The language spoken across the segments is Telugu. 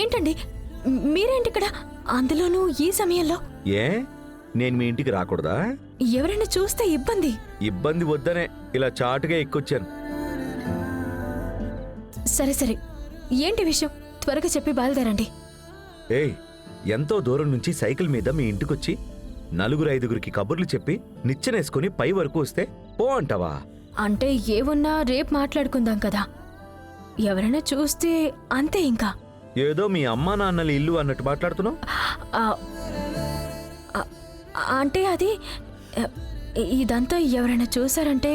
ఏంటండి మీరేంటి ఇక్కడ, అందులోనూ ఈ సమయంలో? ఏ నేను మీ ఇంటికి రాకూడదా? ఎవరైనా చూస్తే ఇబ్బంది. ఇబ్బంది వద్దనే ఇలా చాటుగా ఎక్కొచ్చాను. సరే సరే, ఏంటి విషయం త్వరగా చెప్పి బయలుదేరండి. ఏయ్, ఎంతో దూరం నుంచి సైకిల్ మీద మీ ఇంటికొచ్చి 4-5గురికి కబుర్లు చెప్పి నిచ్చెనేసుకుని పై వరకు వస్తే పో అంటావా? అంటే ఏమున్నా రేపు మాట్లాడుకుందాం కదా. ఎవరైనా చూస్తే అంతే. ఇంకా ఏదో మీ అమ్మా నాన్నల ఇల్లు అన్నట్టు మాట్లాడుతున్నావు. ఆ, ఆ, అంటే అది ఇదంతా ఎవరైనా చూసారంటే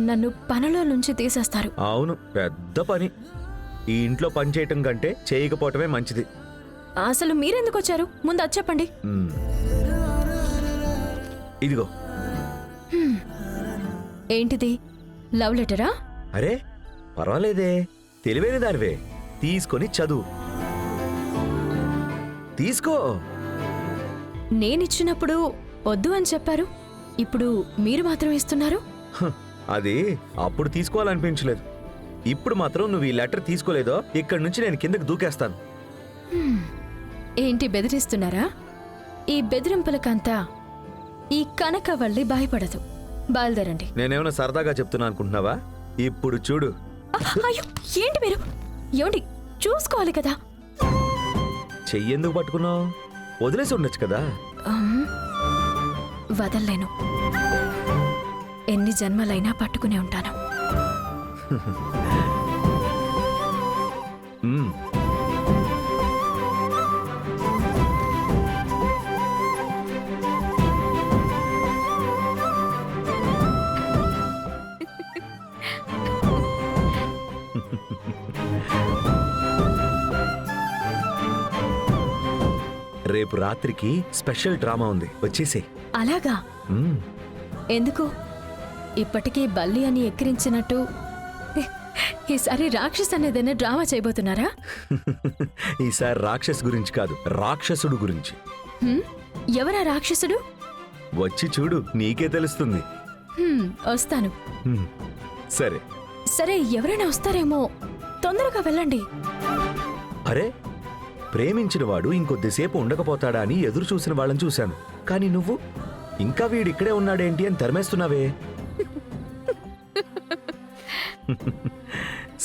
నన్ను పనిలో నుంచి తీసేస్తారు. అవును, పెద్ద పని. ఈ ఇంట్లో పని చేయటం కంటే చేయకపోవటమే మంచిది. అసలు మీరెందుకు వచ్చారు, ముందు అది చెప్పండి. ఇదిగో. ఏంటిది, లవ్ లెటరా? అరే పర్వాలేదే, తెలివైన దానివే, తీసుకొని చదువు. తీసుకో. నేనిచ్చినప్పుడు వద్దు అని చెప్పారు, ఇప్పుడు మీరు మాత్రం ఇస్తున్నారు. అది అప్పుడు తీసుకోవాలనిపించలేదు. ఇప్పుడు మాత్రం నువ్వు ఈ లెటర్ తీసుకోలేదో ఇక్కడి నుంచి నేను కిందకి దూకేస్తాను. ఏంటి బెదిరిస్తున్నారా? ఈ బెదిరింపులకంతా ఈ కనకవల్లి భయపడదు. బయలుదేరండి. నేనేమైనా సరదాగా చెప్తున్నా అనుకుంటున్నావా? ఇప్పుడు చూడు. అయ్యో, ఏంటి మీరు? ఏమండి, చూసుకోవాలి కదా. చెయ్యెందుకు పట్టుకున్నావు? వదిలేసి ఉండొచ్చు కదా. వదల్లేను. ఎన్ని జన్మలైనా పట్టుకునే ఉంటాను. రేపు రాత్రికి స్పెషల్ డ్రామా ఉంది, వచ్చేసే. అలాగా? ఎందుకు? ఇప్పటికీ బల్లి అని ఎక్కిరించినట్టు ఈసారి రాక్షస్ అనేదైనా డ్రామా చేయబోతున్నారా? ఈసారి రాక్షస్ గురించి కాదు, రాక్షసుడు గురించి. ఎవరా రాక్షసుడు? వచ్చి చూడు, నీకే తెలుస్తుంది. వస్తాను. సరే సరే, ఎవరైనా వస్తారేమో, తొందరగా వెళ్ళండి. అరే, ప్రేమించిన వాడు ఇంకొద్దిసేపు ఉండకపోతాడా అని ఎదురు చూసిన వాళ్ళని చూశాను. కానీ నువ్వు ఇంకా వీడిక్కడే ఉన్నాడేంటి అని తరిమేస్తున్నావే.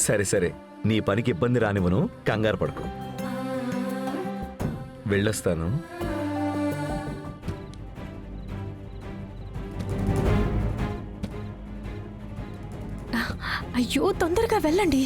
సరే సరే, నీ పనికి ఇబ్బంది రానివ్వను, కంగారు పడుకో. వెళ్ళొస్తాను. అయ్యో, తొందరగా వెళ్ళండి.